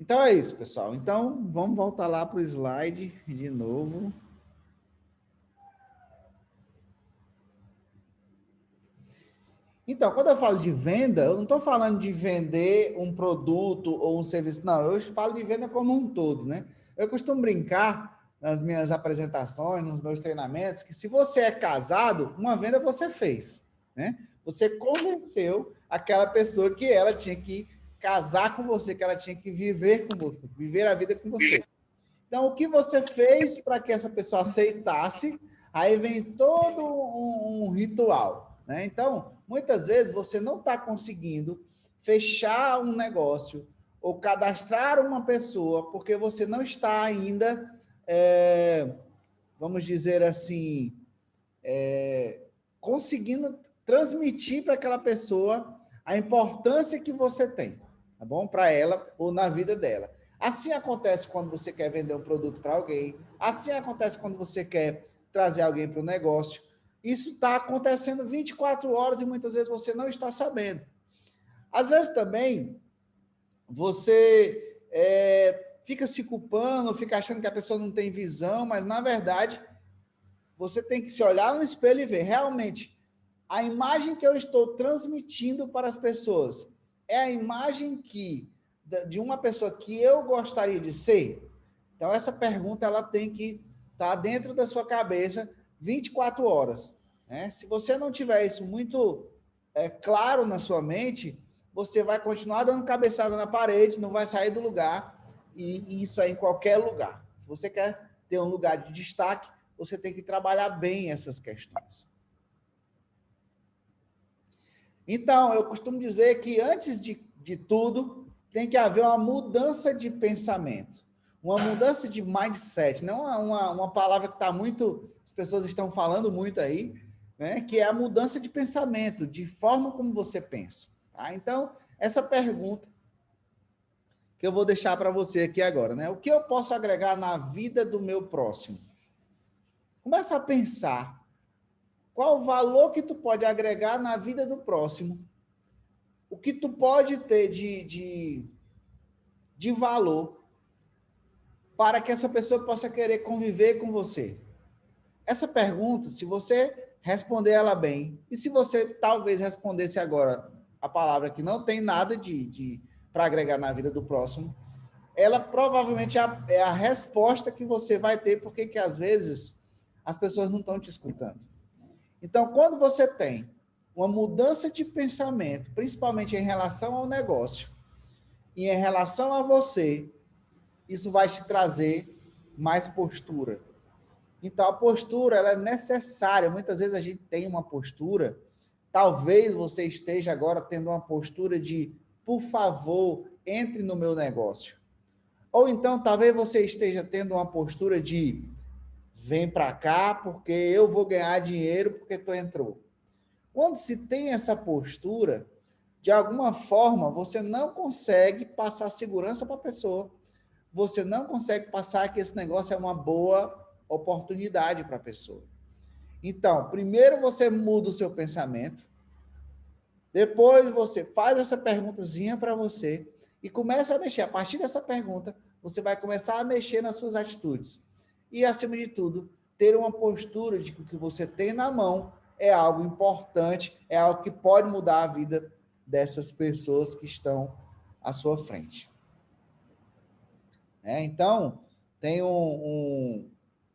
Então é isso, pessoal. Então, vamos voltar lá para o slide de novo. Então, quando eu falo de venda, eu não estou falando de vender um produto ou um serviço, não. Eu falo de venda como um todo, né? Eu costumo brincar nas minhas apresentações, nos meus treinamentos, que se você é casado, uma venda você fez, né? Você convenceu aquela pessoa que ela tinha que casar com você, que ela tinha que viver com você, viver a vida com você. Então, o que você fez para que essa pessoa aceitasse? Aí vem todo um ritual, né? Então, muitas vezes você não está conseguindo fechar um negócio ou cadastrar uma pessoa porque você não está ainda, vamos dizer assim, conseguindo transmitir para aquela pessoa a importância que você tem, tá bom? Para ela ou na vida dela. Assim acontece quando você quer vender um produto para alguém, assim acontece quando você quer trazer alguém para o negócio. Isso está acontecendo 24 horas e muitas vezes você não está sabendo. Às vezes também você fica se culpando, fica achando que a pessoa não tem visão, mas na verdade você tem que se olhar no espelho e ver realmente a imagem que eu estou transmitindo para as pessoas é a imagem de uma pessoa que eu gostaria de ser? Então, essa pergunta ela tem que estar dentro da sua cabeça 24 horas. Né? Se você não tiver isso muito claro na sua mente, você vai continuar dando cabeçada na parede, não vai sair do lugar, e isso é em qualquer lugar. Se você quer ter um lugar de destaque, você tem que trabalhar bem essas questões. Então, eu costumo dizer que antes de tudo, tem que haver uma mudança de pensamento, uma mudança de mindset, não uma palavra que está muito, as pessoas estão falando muito aí, né, que é a mudança de pensamento, de forma como você pensa. Tá? Então, essa pergunta que eu vou deixar para você aqui agora, né? O que eu posso agregar na vida do meu próximo? Começa a pensar qual o valor que tu pode agregar na vida do próximo, o que tu pode ter de valor para que essa pessoa possa querer conviver com você. Essa pergunta, se você responder ela bem, e se você talvez respondesse agora a palavra que não tem nada para agregar na vida do próximo, ela provavelmente é a resposta que você vai ter, porque que às vezes as pessoas não estão te escutando. Então, quando você tem uma mudança de pensamento, principalmente em relação ao negócio e em relação a você, isso vai te trazer mais postura. Então, a postura ela é necessária. Muitas vezes a gente tem uma postura, talvez você esteja agora tendo uma postura de, por favor, entre no meu negócio. Ou então, talvez você esteja tendo uma postura de, vem para cá porque eu vou ganhar dinheiro porque tu entrou. Quando se tem essa postura, de alguma forma, você não consegue passar segurança para a pessoa. Você não consegue passar que esse negócio é uma boa oportunidade para a pessoa. Então, primeiro você muda o seu pensamento, depois você faz essa perguntazinha para você e começa a mexer. A partir dessa pergunta, você vai começar a mexer nas suas atitudes. E, acima de tudo, ter uma postura de que o que você tem na mão é algo importante, é algo que pode mudar a vida dessas pessoas que estão à sua frente. Então, tem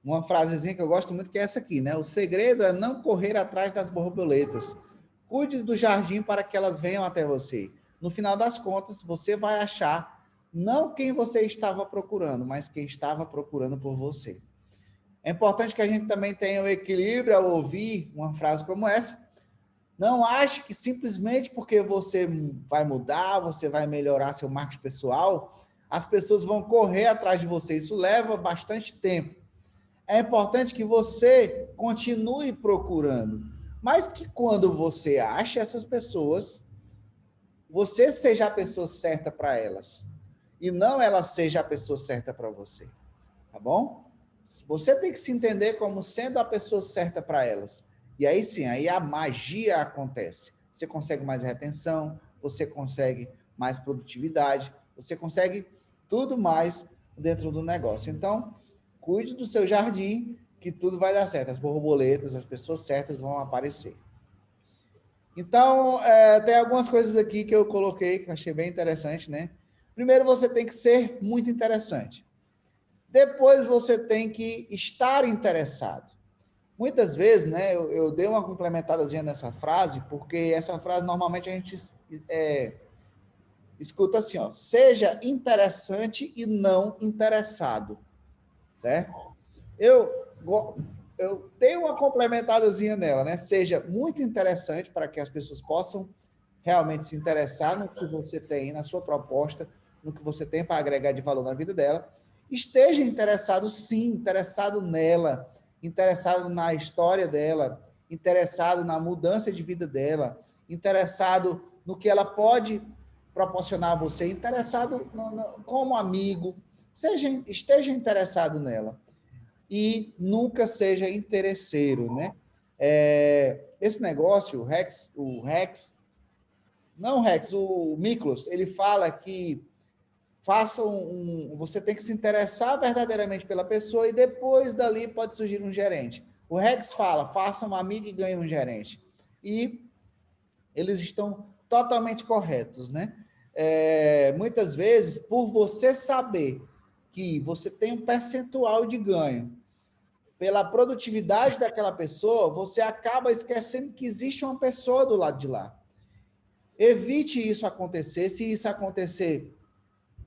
uma frasezinha que eu gosto muito, que é essa aqui, né? O segredo é não correr atrás das borboletas. Cuide do jardim para que elas venham até você. No final das contas, você vai achar não quem você estava procurando, mas quem estava procurando por você. É importante que a gente também tenha o equilíbrio ao ouvir uma frase como essa. Não ache que simplesmente porque você vai mudar, você vai melhorar seu marketing pessoal, as pessoas vão correr atrás de você. Isso leva bastante tempo. É importante que você continue procurando, mas que quando você acha essas pessoas, você seja a pessoa certa para elas e não ela seja a pessoa certa para você, tá bom? Você tem que se entender como sendo a pessoa certa para elas. E aí sim, aí a magia acontece. Você consegue mais retenção, você consegue mais produtividade, você consegue tudo mais dentro do negócio. Então, cuide do seu jardim, que tudo vai dar certo. As borboletas, as pessoas certas vão aparecer. Então, tem algumas coisas aqui que eu coloquei, que eu achei bem interessante, né? Primeiro, você tem que ser muito interessante. Depois, você tem que estar interessado. Muitas vezes, né, eu dei uma complementadazinha nessa frase, porque essa frase, normalmente, a gente escuta assim, ó, seja interessante e não interessado, certo? Eu, eu tenho uma complementadazinha nela, né? Seja muito interessante para que as pessoas possam realmente se interessar no que você tem, na sua proposta, no que você tem para agregar de valor na vida dela. Esteja interessado, sim, interessado nela, interessado na história dela, interessado na mudança de vida dela, interessado no que ela pode proporcionar a você, interessado como amigo, esteja interessado nela e nunca seja interesseiro, né? Esse negócio, o Miklos, ele fala que você tem que se interessar verdadeiramente pela pessoa e depois dali pode surgir um gerente. O Rex fala, faça um amigo e ganhe um gerente. E eles estão totalmente corretos, né? Muitas vezes, por você saber que você tem um percentual de ganho pela produtividade daquela pessoa, você acaba esquecendo que existe uma pessoa do lado de lá. Evite isso acontecer. Se isso acontecer,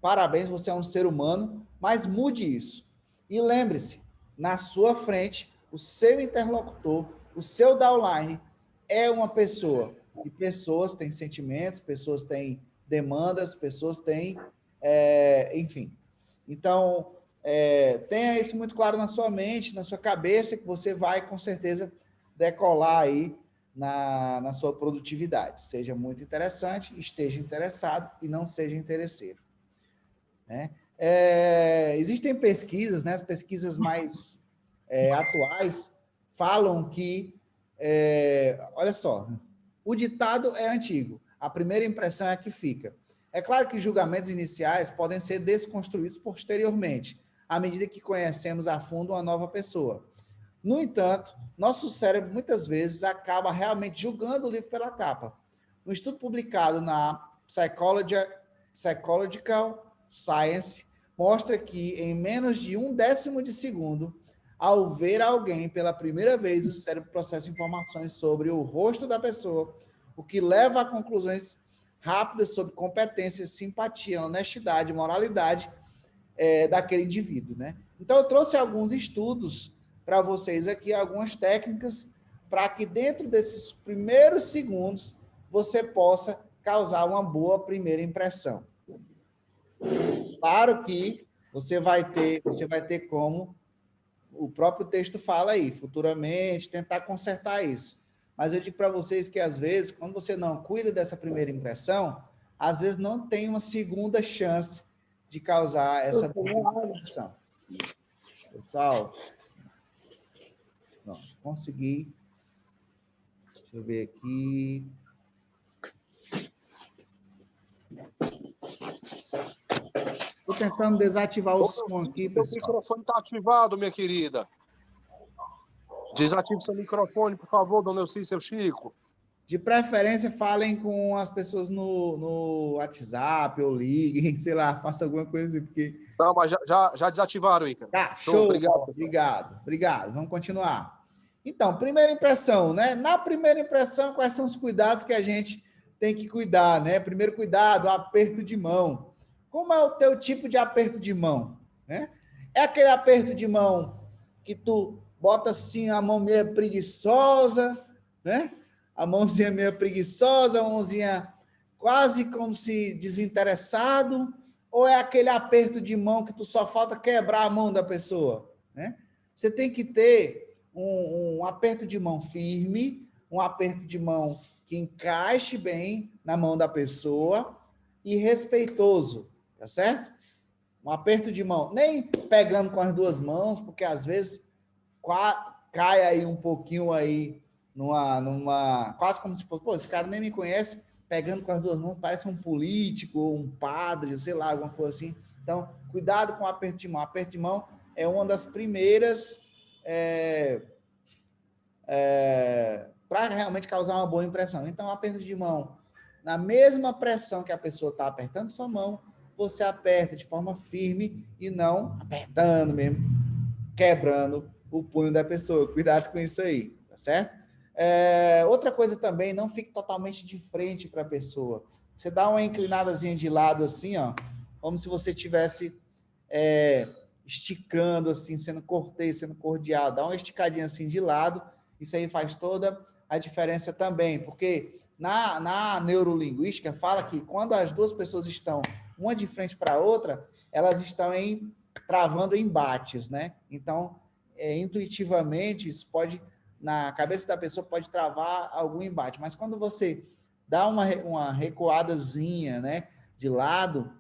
parabéns, você é um ser humano, mas mude isso. E lembre-se, na sua frente, o seu interlocutor, o seu downline é uma pessoa. E pessoas têm sentimentos, pessoas têm demandas, pessoas têm, enfim. Então, tenha isso muito claro na sua mente, na sua cabeça, que você vai, com certeza, decolar aí na sua produtividade. Seja muito interessante, esteja interessado e não seja interesseiro. Né? Existem pesquisas, né? As pesquisas mais atuais falam que, olha só, o ditado é antigo, a primeira impressão é a que fica. É claro que julgamentos iniciais podem ser desconstruídos posteriormente, à medida que conhecemos a fundo uma nova pessoa. No entanto, nosso cérebro muitas vezes acaba realmente julgando o livro pela capa. Um estudo publicado na Psychological Science mostra que em menos de 1/10 de segundo, ao ver alguém pela primeira vez, o cérebro processa informações sobre o rosto da pessoa, o que leva a conclusões rápidas sobre competência, simpatia, honestidade, moralidade daquele indivíduo, né? Então, eu trouxe alguns estudos para vocês aqui, algumas técnicas para que dentro desses primeiros segundos você possa causar uma boa primeira impressão. Claro que você vai ter como o próprio texto fala aí, futuramente, tentar consertar isso. Mas eu digo para vocês que, às vezes, quando você não cuida dessa primeira impressão, às vezes não tem uma segunda chance de causar essa primeira impressão. Pessoal, não, consegui. Deixa eu ver aqui. Estou tentando desativar o som aqui, pessoal. Seu microfone está ativado, minha querida. Desative seu microfone, por favor, dona Elci e seu Chico. De preferência, falem com as pessoas no WhatsApp, ou liguem, sei lá, faça alguma coisa assim, porque... Não, mas já desativaram, Ícaro. Tá, show. Obrigado. Vamos continuar. Então, primeira impressão, né? Na primeira impressão, quais são os cuidados que a gente tem que cuidar, né? Primeiro cuidado, aperto de mão. Como é o teu tipo de aperto de mão, né? É aquele aperto de mão que tu bota assim a mão meio preguiçosa, né? A mãozinha meio preguiçosa, a mãozinha quase como se desinteressado, ou é aquele aperto de mão que tu só falta quebrar a mão da pessoa, né? Você tem que ter um aperto de mão firme, um aperto de mão que encaixe bem na mão da pessoa e respeitoso, tá certo? Um aperto de mão, nem pegando com as duas mãos, porque às vezes cai aí um pouquinho aí quase como se fosse, pô, esse cara nem me conhece, pegando com as duas mãos, parece um político, ou um padre, sei lá, alguma coisa assim. Então, cuidado com o aperto de mão. Aperto de mão é uma das primeiras para realmente causar uma boa impressão. Então, aperto de mão, na mesma pressão que a pessoa está apertando sua mão, você aperta de forma firme e não apertando mesmo, quebrando o punho da pessoa. Cuidado com isso aí, tá certo? Outra coisa também, não fique totalmente de frente para a pessoa. Você dá uma inclinadazinha de lado assim, ó, como se você estivesse esticando assim, sendo cortês, sendo cordial. Dá uma esticadinha assim de lado. Isso aí faz toda a diferença também, porque na neurolinguística fala que quando as duas pessoas estão uma de frente para a outra, elas estão travando embates, né? Então, intuitivamente, isso pode, na cabeça da pessoa, pode travar algum embate. Mas quando você dá uma recuadazinha, né, de lado,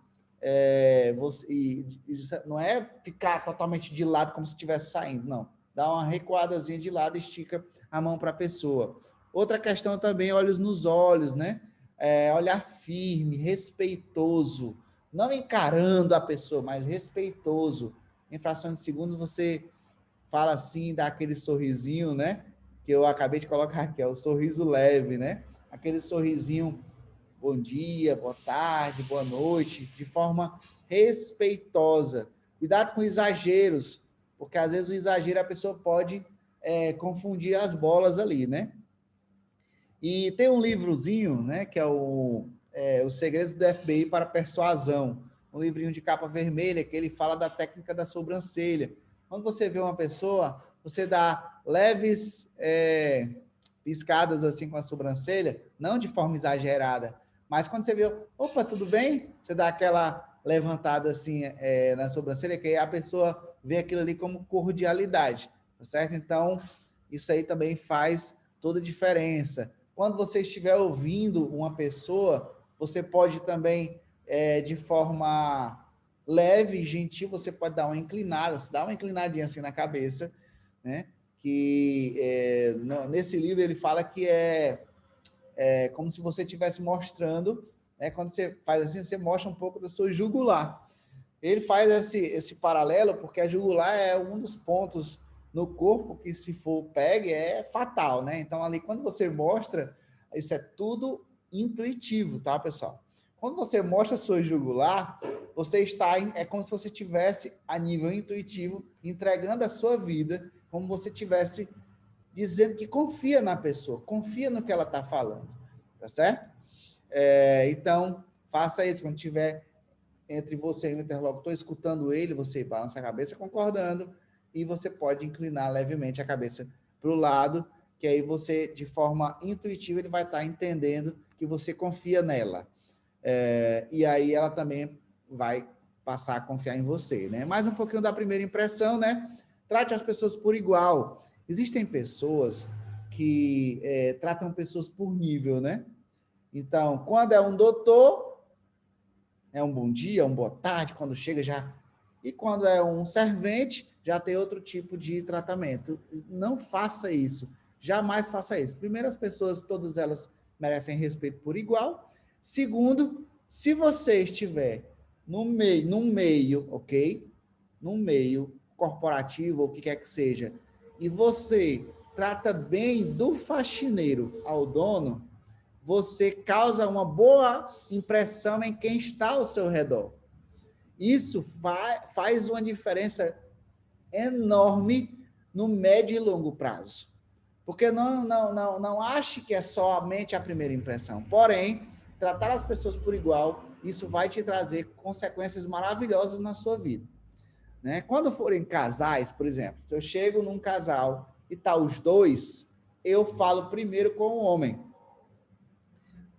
não é ficar totalmente de lado como se estivesse saindo, não. Dá uma recuadazinha de lado e estica a mão para a pessoa. Outra questão também, olhos nos olhos, né? Olhar firme, respeitoso, não encarando a pessoa, mas respeitoso. Em fração de segundos, você fala assim, dá aquele sorrisinho, né? Que eu acabei de colocar aqui, é o sorriso leve, né? Aquele sorrisinho, bom dia, boa tarde, boa noite, de forma respeitosa. Cuidado com exageros, porque às vezes o exagero a pessoa pode confundir as bolas ali, né? E tem um livrozinho, né, que é Os Segredos do FBI para a Persuasão, um livrinho de capa vermelha que ele fala da técnica da sobrancelha. Quando você vê uma pessoa, você dá leves piscadas assim com a sobrancelha, não de forma exagerada, mas quando você vê, opa, tudo bem? Você dá aquela levantada assim na sobrancelha, que aí a pessoa vê aquilo ali como cordialidade, tá certo? Então, isso aí também faz toda a diferença. Quando você estiver ouvindo uma pessoa, você pode também, de forma leve e gentil, você pode dar uma inclinada, dá uma inclinadinha assim na cabeça, né? Que nesse livro ele fala que é como se você estivesse mostrando, né? Quando você faz assim, você mostra um pouco da sua jugular. Ele faz esse paralelo porque a jugular é um dos pontos no corpo que, se for pegue, é fatal, né? Então, ali, quando você mostra, isso é tudo intuitivo, tá, pessoal? Quando você mostra a sua jugular, você está, é como se você tivesse, a nível intuitivo, entregando a sua vida, como você tivesse dizendo que confia na pessoa, confia no que ela está falando, tá certo? Então, faça isso quando tiver entre você e o interlocutor, escutando ele, você balança a cabeça concordando, e você pode inclinar levemente a cabeça para o lado, que aí você, de forma intuitiva, ele vai estar entendendo que você confia nela. E aí ela também vai passar a confiar em você, né? Mais um pouquinho da primeira impressão, né? Trate as pessoas por igual. Existem pessoas que tratam pessoas por nível, né? Então, quando é um doutor, é um bom dia, uma boa tarde, quando chega já. E quando é um servente, já tem outro tipo de tratamento. Não faça isso. Jamais faça isso. Primeiro, as pessoas, todas elas merecem respeito por igual. Segundo, se você estiver num meio, ok? Num meio corporativo, ou o que quer que seja, e você trata bem do faxineiro ao dono, você causa uma boa impressão em quem está ao seu redor. Isso faz uma diferença enorme no médio e longo prazo. Porque não ache que é somente a primeira impressão. Porém, tratar as pessoas por igual, isso vai te trazer consequências maravilhosas na sua vida. Né? Quando forem casais, por exemplo, se eu chego num casal e tá os dois, eu falo primeiro com o homem.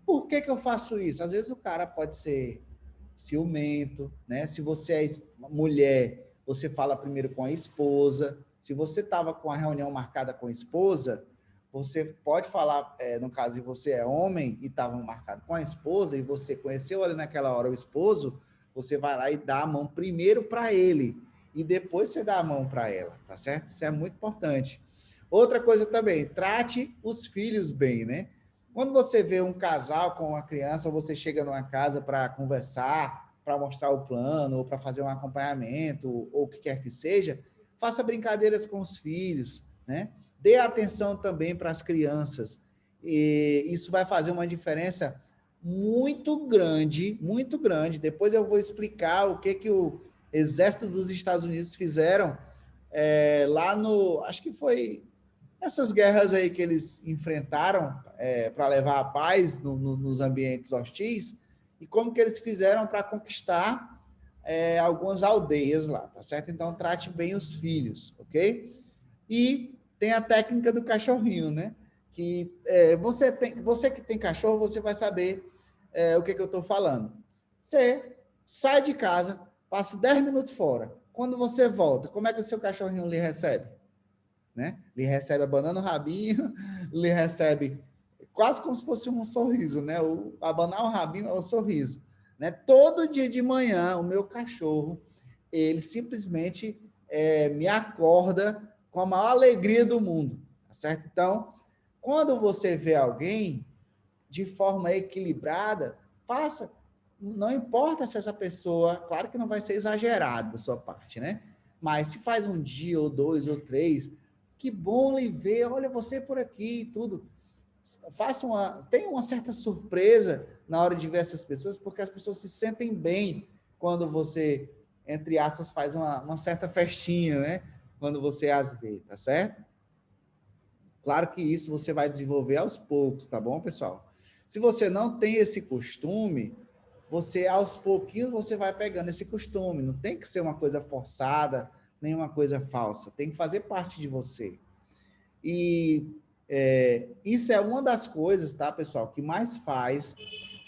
Por que eu faço isso? Às vezes o cara pode ser ciumento, né? Se você é mulher, você fala primeiro com a esposa. Se você estava com a reunião marcada com a esposa, você pode falar, no caso de você é homem e estava marcado com a esposa e você conheceu ali naquela hora o esposo, você vai lá e dá a mão primeiro para ele e depois você dá a mão para ela, tá certo? Isso é muito importante. Outra coisa também, trate os filhos bem, né? Quando você vê um casal com uma criança, ou você chega numa casa para conversar, para mostrar o plano, ou para fazer um acompanhamento, ou o que quer que seja, faça brincadeiras com os filhos, né? Dê atenção também para as crianças. E isso vai fazer uma diferença muito grande, muito grande. Depois eu vou explicar o que o Exército dos Estados Unidos fizeram lá no... Acho que foi essas guerras aí que eles enfrentaram para levar a paz nos ambientes hostis, e como que eles fizeram para conquistar algumas aldeias lá, tá certo? Então, trate bem os filhos, ok? E tem a técnica do cachorrinho, né? Que você que tem cachorro, você vai saber o que eu estou falando. Você sai de casa, passa 10 minutos fora. Quando você volta, como é que o seu cachorrinho lhe recebe? Né? Lhe recebe abanando o rabinho, lhe recebe quase como se fosse um sorriso, né? Abanar o rabinho é o sorriso. Né? Todo dia de manhã, o meu cachorro, ele simplesmente me acorda com a maior alegria do mundo, tá certo? Então, quando você vê alguém de forma equilibrada, faça. Não importa se essa pessoa, claro que não vai ser exagerado da sua parte, né? Mas se faz um dia, ou 2, ou 3, que bom lhe ver, olha você por aqui e tudo. Tem uma certa surpresa na hora de ver essas pessoas, porque as pessoas se sentem bem quando você, entre aspas, faz uma certa festinha, né? Quando você as vê, tá certo? Claro que isso você vai desenvolver aos poucos, tá bom, pessoal? Se você não tem esse costume, você aos pouquinhos você vai pegando esse costume. Não tem que ser uma coisa forçada, nem uma coisa falsa. Tem que fazer parte de você. E isso é uma das coisas, tá, pessoal, que mais faz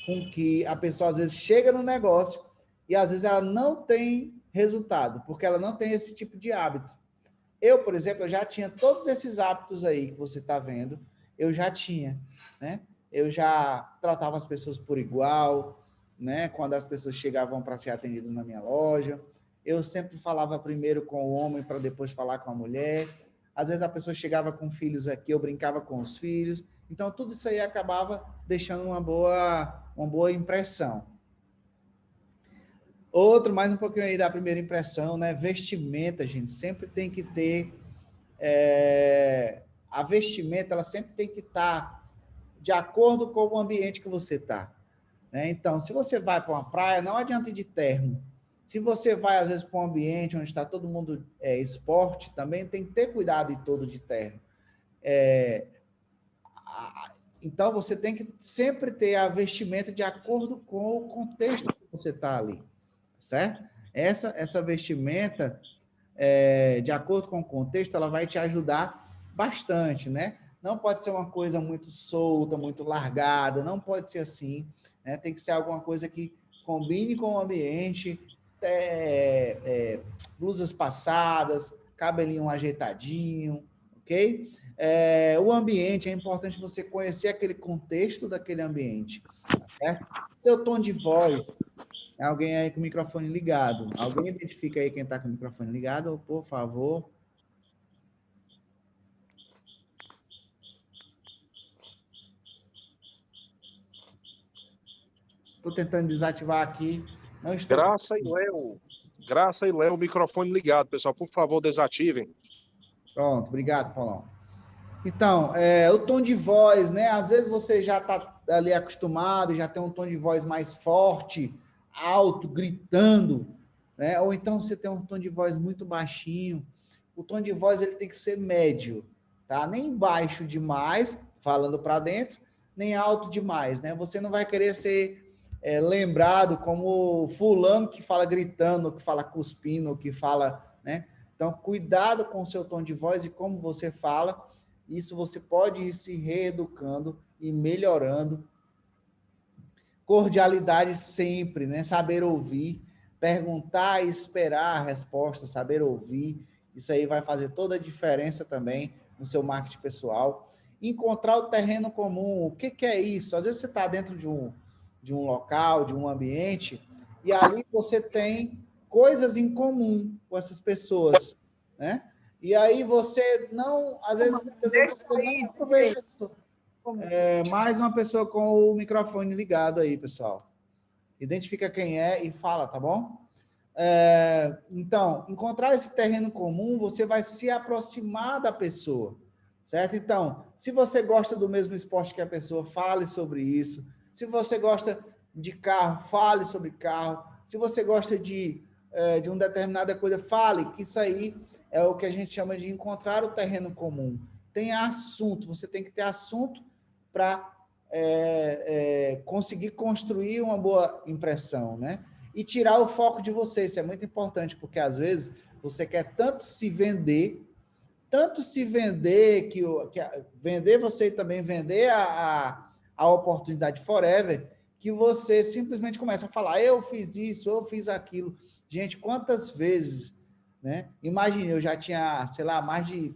com que a pessoa às vezes chega no negócio e às vezes ela não tem resultado, porque ela não tem esse tipo de hábito. Eu, por exemplo, eu já tinha todos esses hábitos aí que você está vendo, eu já tinha, né? Eu já tratava as pessoas por igual, né? Quando as pessoas chegavam para ser atendidas na minha loja, eu sempre falava primeiro com o homem para depois falar com a mulher. Às vezes a pessoa chegava com filhos aqui, eu brincava com os filhos. Então, tudo isso aí acabava deixando uma boa impressão. Outro, mais um pouquinho aí da primeira impressão, né? Vestimenta, gente, sempre tem que ter... a vestimenta, ela sempre tem que estar de acordo com o ambiente que você está. Né? Então, se você vai para uma praia, não adianta ir de terno. Se você vai, às vezes, para um ambiente onde está todo mundo esporte, também tem que ter cuidado e todo de terno. Então, você tem que sempre ter a vestimenta de acordo com o contexto que você está ali, certo? Essa vestimenta, de acordo com o contexto, ela vai te ajudar bastante, né? Não pode ser uma coisa muito solta, muito largada, não pode ser assim, né? Tem que ser alguma coisa que combine com o ambiente, blusas passadas, cabelinho ajeitadinho, ok? O ambiente, é importante você conhecer aquele contexto daquele ambiente, certo? Seu tom de voz, alguém aí com o microfone ligado. Alguém identifica aí quem está com o microfone ligado, por favor? Estou tentando desativar aqui. Não estou... Graça e Léo, microfone ligado, pessoal. Por favor, desativem. Pronto, obrigado, Paulão. Então, o tom de voz, né? Às vezes você já está ali acostumado, já tem um tom de voz mais forte, alto, gritando, né? Ou então você tem um tom de voz muito baixinho. O tom de voz ele tem que ser médio, tá? Nem baixo demais, falando para dentro, nem alto demais, né? Você não vai querer ser lembrado como fulano que fala gritando, que fala cuspindo, que fala, né? Então, cuidado com o seu tom de voz e como você fala. Isso você pode ir se reeducando e melhorando. Cordialidade sempre, né? Saber ouvir, perguntar e esperar a resposta, saber ouvir. Isso aí vai fazer toda a diferença também no seu marketing pessoal. Encontrar o terreno comum. O que é isso? Às vezes você está dentro de um local, de um ambiente, e ali você tem coisas em comum com essas pessoas, né? E aí você não, às vezes, muitas vezes você não aproveita isso. Mais uma pessoa com o microfone ligado aí, pessoal. Identifica quem é e fala, tá bom? Então, encontrar esse terreno comum, você vai se aproximar da pessoa, certo? Então, se você gosta do mesmo esporte que a pessoa, fale sobre isso. Se você gosta de carro, fale sobre carro. Se você gosta de uma determinada coisa, fale que isso aí é o que a gente chama de encontrar o terreno comum. Tem assunto, você tem que ter assunto para conseguir construir uma boa impressão, né? E tirar o foco de você, isso é muito importante, porque às vezes você quer tanto se vender que vender você e também vender a oportunidade forever, que você simplesmente começa a falar, eu fiz isso, eu fiz aquilo. Gente, quantas vezes, né? Imagine, eu já tinha, sei lá, mais de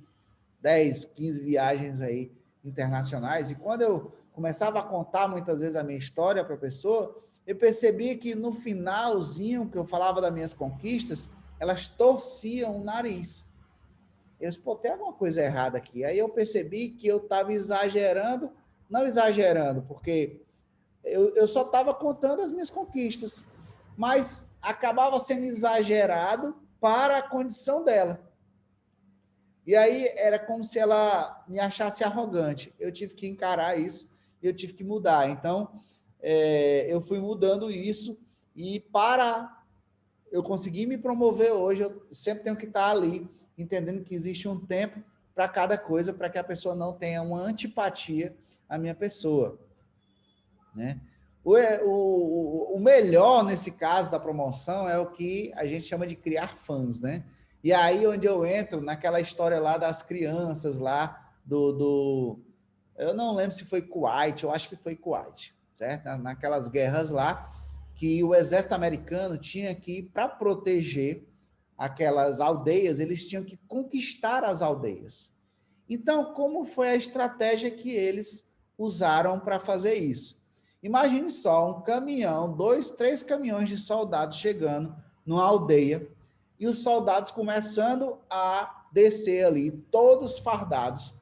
10, 15 viagens aí internacionais, e quando eu começava a contar muitas vezes a minha história para a pessoa, eu percebi que no finalzinho que eu falava das minhas conquistas, elas torciam o nariz. Eu disse, pô, tem alguma coisa errada aqui. Aí eu percebi que eu estava exagerando, não exagerando, porque eu só estava contando as minhas conquistas, mas acabava sendo exagerado para a condição dela. E aí era como se ela me achasse arrogante. Eu tive que encarar isso, eu tive que mudar. Então, eu fui mudando isso e para eu conseguir me promover hoje, eu sempre tenho que estar ali, entendendo que existe um tempo para cada coisa, para que a pessoa não tenha uma antipatia à minha pessoa, né? O melhor nesse caso da promoção é o que a gente chama de criar fãs, né? E aí onde eu entro naquela história lá das crianças lá eu não lembro se foi Kuwait, eu acho que foi Kuwait, certo? Naquelas guerras lá que o exército americano tinha que, para proteger aquelas aldeias, eles tinham que conquistar as aldeias. Então, como foi a estratégia que eles usaram para fazer isso? Imagine só um caminhão, 2, 3 caminhões de soldados chegando numa aldeia e os soldados começando a descer ali, todos fardados.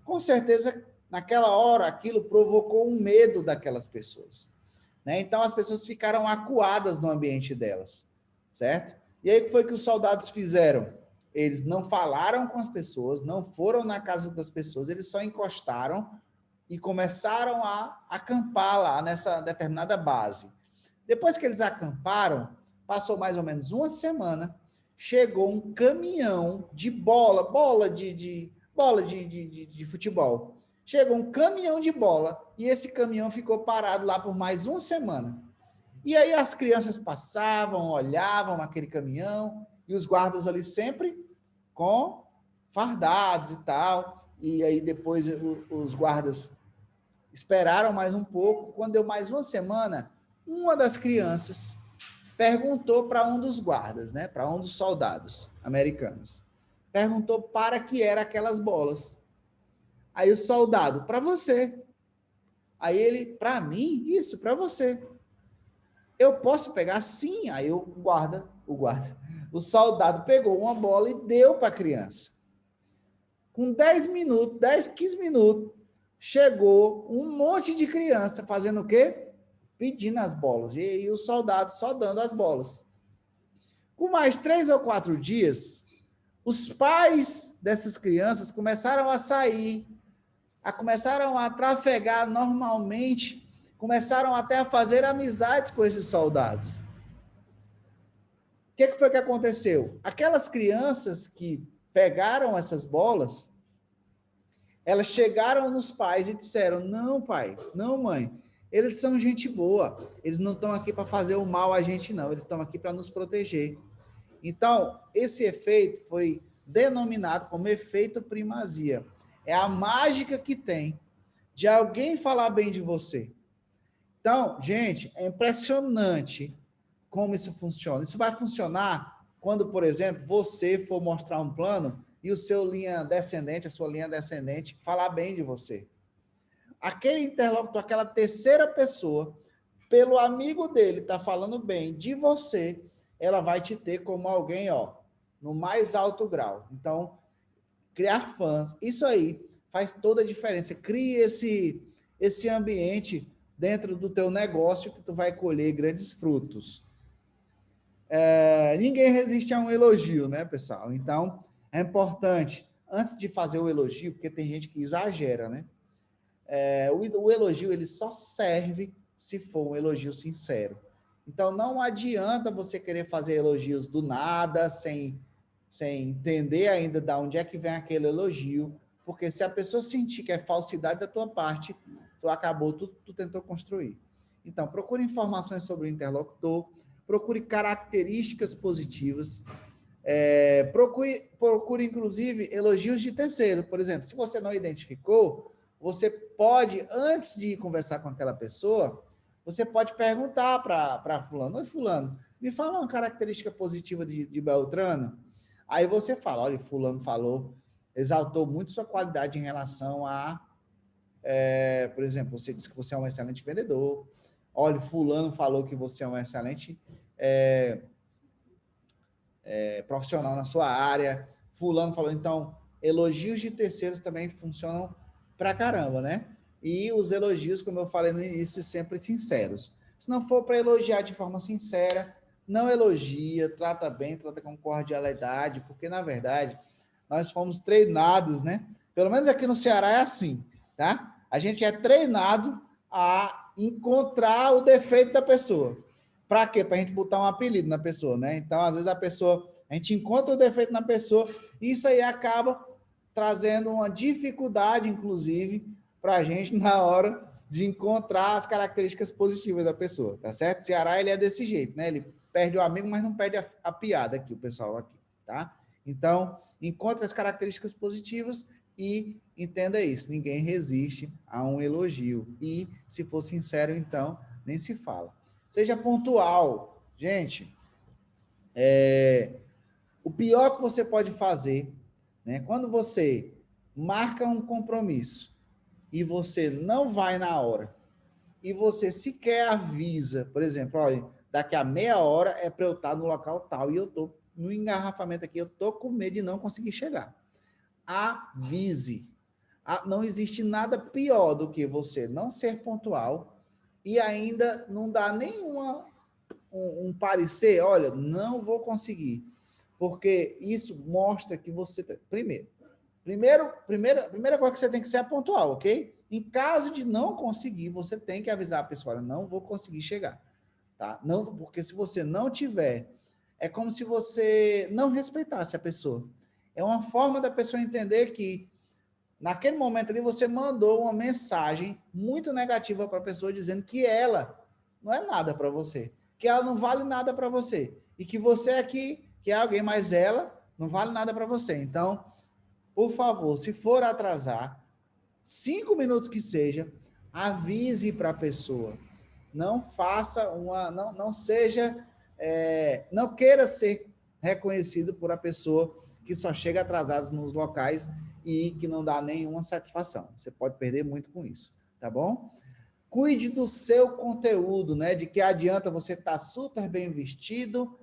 Com certeza, naquela hora, aquilo provocou um medo daquelas pessoas, né? Então, as pessoas ficaram acuadas no ambiente delas, certo? E aí, o que foi que os soldados fizeram? Eles não falaram com as pessoas, não foram na casa das pessoas, eles só encostaram e começaram a acampar lá nessa determinada base. Depois que eles acamparam, passou mais ou menos uma semana, chegou um caminhão de bola de futebol. Chegou um caminhão de bola e esse caminhão ficou parado lá por mais uma semana. E aí as crianças passavam, olhavam aquele caminhão e os guardas ali sempre com fardados e tal. E aí depois os guardas esperaram mais um pouco. Quando deu mais uma semana, uma das crianças perguntou para um dos guardas, né, para um dos soldados americanos, perguntou para que eram aquelas bolas. Aí o soldado, para você. Aí ele, para mim? Isso, para você. Eu posso pegar? Sim. Aí o soldado pegou uma bola e deu para a criança. Com 10 minutos, 10, 15 minutos, chegou um monte de criança fazendo o quê? Pedindo as bolas. E o soldado só dando as bolas. Com mais 3 ou 4 dias, os pais dessas crianças começaram a sair, começaram a trafegar normalmente, começaram até a fazer amizades com esses soldados. O que foi que aconteceu? Aquelas crianças que pegaram essas bolas, elas chegaram nos pais e disseram, não, pai, não, mãe, eles são gente boa, eles não estão aqui para fazer o mal a gente, não, eles estão aqui para nos proteger. Então, esse efeito foi denominado como efeito primazia. É a mágica que tem de alguém falar bem de você. Então, gente, é impressionante como isso funciona. Isso vai funcionar quando, por exemplo, você for mostrar um plano e o seu linha descendente, a sua linha descendente, falar bem de você. Aquele interlocutor, aquela terceira pessoa, pelo amigo dele tá falando bem de você, ela vai te ter como alguém, ó, no mais alto grau. Então, criar fãs, isso aí faz toda a diferença. Crie esse ambiente dentro do teu negócio que tu vai colher grandes frutos. Ninguém resiste a um elogio, né, pessoal? Então, é importante, antes de fazer o elogio, porque tem gente que exagera, né? O elogio, ele só serve se for um elogio sincero. Então, não adianta você querer fazer elogios do nada, sem entender ainda de onde é que vem aquele elogio, porque se a pessoa sentir que é falsidade da tua parte, tu acabou, tu tentou construir. Então, procure informações sobre o interlocutor, procure características positivas, procure, inclusive, elogios de terceiro. Por exemplo, se você não identificou, você pode, antes de conversar com aquela pessoa, você pode perguntar para fulano: oi, fulano, me fala uma característica positiva de Beltrano. Aí você fala: olha, fulano falou, exaltou muito sua qualidade em relação a, por exemplo, você disse que você é um excelente vendedor. Olha, fulano falou que você é um excelente profissional na sua área. Fulano falou. Então, elogios de terceiros também funcionam pra caramba, né? E os elogios, como eu falei no início, sempre sinceros. Se não for para elogiar de forma sincera, não elogia, trata bem, trata com cordialidade, porque, na verdade, nós fomos treinados, né? Pelo menos aqui no Ceará é assim, tá? A gente é treinado a encontrar o defeito da pessoa. Para quê? Para a gente botar um apelido na pessoa, né? Então, às vezes, a gente encontra o defeito na pessoa e isso aí acaba trazendo uma dificuldade, inclusive, para a gente na hora de encontrar as características positivas da pessoa, tá certo? O Ceará, ele é desse jeito, né? Ele perde o amigo, mas não perde a piada aqui, o pessoal aqui, tá? Então, encontre as características positivas e entenda isso, ninguém resiste a um elogio. E, se for sincero, então, nem se fala. Seja pontual. Gente, o pior que você pode fazer, né, quando você marca um compromisso e você não vai na hora, e você sequer avisa, por exemplo, olha, daqui a meia hora é para eu estar no local tal e eu estou no engarrafamento aqui, eu estou com medo de não conseguir chegar. Avise. Não existe nada pior do que você não ser pontual e ainda não dar nenhuma um parecer, olha, não vou conseguir, porque isso mostra que você... Primeira coisa que você tem que ser é pontual, ok? Em caso de não conseguir, você tem que avisar a pessoa: olha, não vou conseguir chegar, tá? Não, porque se você não tiver, é como se você não respeitasse a pessoa. É uma forma da pessoa entender que naquele momento ali você mandou uma mensagem muito negativa para a pessoa, dizendo que ela não é nada para você, que ela não vale nada para você, e que você aqui, que é alguém, mas ela não vale nada para você. Então, por favor, se for atrasar, 5 minutos que seja, avise para a pessoa. Não faça uma... Não seja... não queira ser reconhecido por a pessoa que só chega atrasado nos locais e que não dá nenhuma satisfação. Você pode perder muito com isso, tá bom? Cuide do seu conteúdo, né? De que adianta você estar super bem vestido,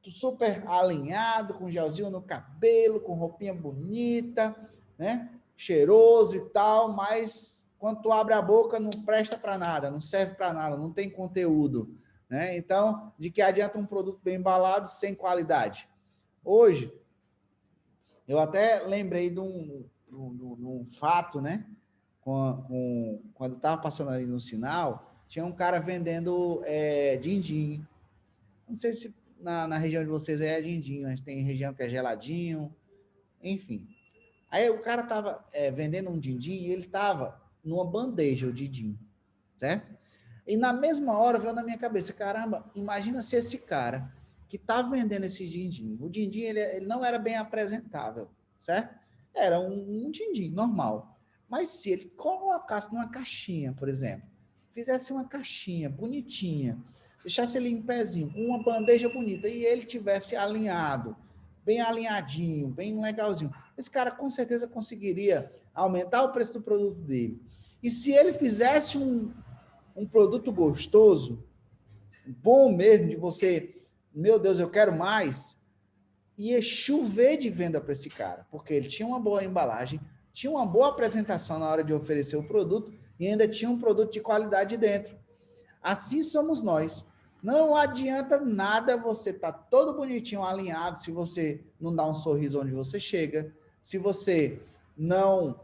super alinhado, com gelzinho no cabelo, com roupinha bonita, né? Cheiroso e tal, mas quando tu abre a boca não presta para nada, não serve para nada, não tem conteúdo, né? Então, de que adianta um produto bem embalado sem qualidade? Hoje, eu até lembrei de um fato, né? Quando estava passando ali no sinal, tinha um cara vendendo din-din. Não sei se na região de vocês é din-din, mas tem região que é geladinho, enfim. Aí o cara estava vendendo um din-din e ele estava numa bandeja, o din-din, certo? E na mesma hora veio na minha cabeça: caramba, imagina se esse cara que está vendendo esse din-din, o din-din ele não era bem apresentável, certo? Era um din-din normal. Mas se ele colocasse numa caixinha, por exemplo, fizesse uma caixinha bonitinha, deixasse ele em pezinho, com uma bandeja bonita, e ele tivesse alinhado, bem alinhadinho, bem legalzinho, esse cara com certeza conseguiria aumentar o preço do produto dele. E se ele fizesse um produto gostoso, bom mesmo, de você, meu Deus, eu quero mais, ia chover de venda para esse cara, porque ele tinha uma boa embalagem, tinha uma boa apresentação na hora de oferecer o produto, e ainda tinha um produto de qualidade dentro. Assim somos nós. Não adianta nada você estar todo bonitinho, alinhado, se você não dá um sorriso onde você chega, se você não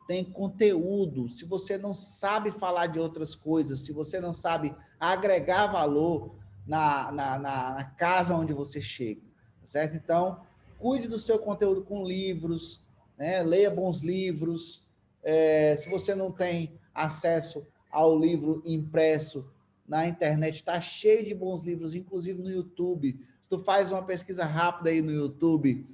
tem conteúdo, se você não sabe falar de outras coisas, se você não sabe agregar valor na casa onde você chega, certo? Então, cuide do seu conteúdo com livros, né? Leia bons livros. Se você não tem acesso ao livro impresso, na internet está cheio de bons livros, inclusive no YouTube. Se tu faz uma pesquisa rápida aí no YouTube,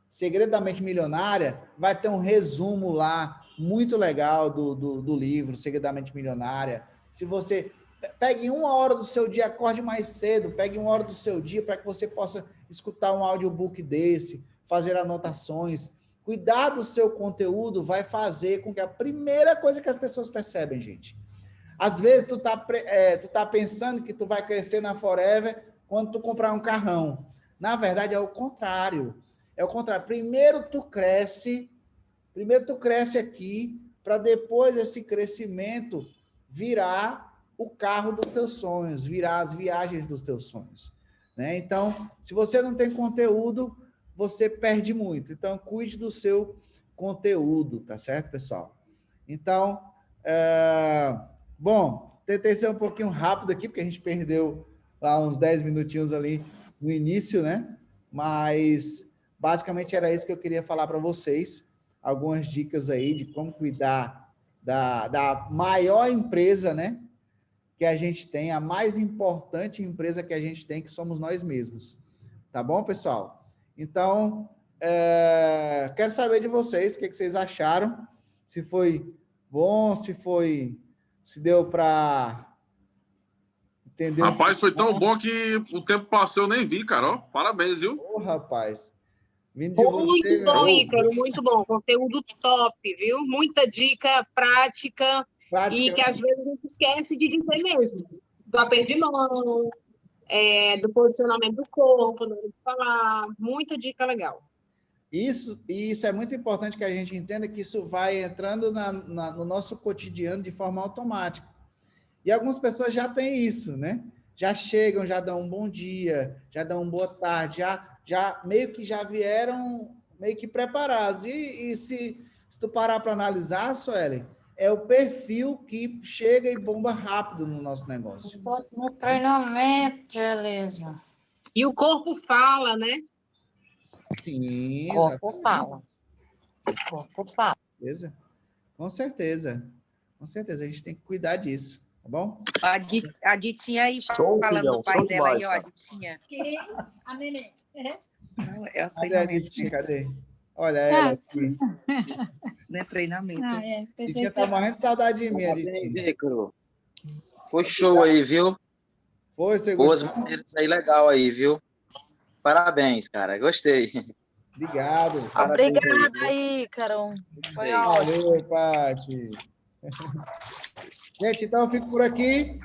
Segredo da Mente Milionária, vai ter um resumo lá, muito legal do livro, Segredo da Mente Milionária. Se você pegue 1 hora do seu dia, acorde mais cedo, pegue 1 hora do seu dia para que você possa escutar um audiobook desse, fazer anotações. Cuidar do seu conteúdo vai fazer com que a primeira coisa que as pessoas percebem, gente. Às vezes tu tá pensando que tu vai crescer na Forever quando tu comprar um carrão. Na verdade, é o contrário. É o contrário. Primeiro tu cresce aqui, para depois esse crescimento virar o carro dos teus sonhos, virar as viagens dos teus sonhos, né? Então, se você não tem conteúdo, você perde muito. Então, cuide do seu conteúdo, tá certo, pessoal? Então, bom, tentei ser um pouquinho rápido aqui, porque a gente perdeu lá uns 10 minutinhos ali no início, né? Mas basicamente era isso que eu queria falar para vocês. Algumas dicas aí de como cuidar da maior empresa, né? Que a gente tem, a mais importante empresa que a gente tem, que somos nós mesmos. Tá bom, pessoal? Então, quero saber de vocês, o que vocês acharam, se foi bom, se deu para entender. Rapaz, foi tão bom que o tempo passou, eu nem vi, cara. Ó, parabéns, viu? Ô, rapaz. Vindo de você, Muito bom, Ícaro, muito bom. Conteúdo top, viu? Muita dica prática e que às vezes a gente esquece de dizer mesmo. Do aperto de mão, do posicionamento do corpo, na hora de falar. Muita dica legal. Isso é muito importante que a gente entenda que isso vai entrando no nosso cotidiano de forma automática. E algumas pessoas já têm isso, né? Já chegam, já dão um bom dia, já dão uma boa tarde, já meio que já vieram meio que preparados. E se tu parar para analisar, Suelen, é o perfil que chega e bomba rápido no nosso negócio. No treinamento, beleza. E o corpo fala, né? Sim, o corpo fala. O corpo fala. Com certeza. Com certeza, a gente tem que cuidar disso, tá bom? A Ditinha aí Show, falando filhão, do pai show dela demais, aí, ó, a cara. Ditinha. A neném. Não, é o Cadê a treinamento. Ditinha? Cadê? Olha ela aqui. Não é treinamento. Ditinha tá morrendo de saudade de mim, Ditinha. Foi show aí, viu? Foi, você Boas gostou? maneiras aí, legal aí, viu? Parabéns, cara. Gostei. Obrigado. Obrigada aí, Carol. Foi ótimo. Valeu, Paty. Gente, então eu fico por aqui.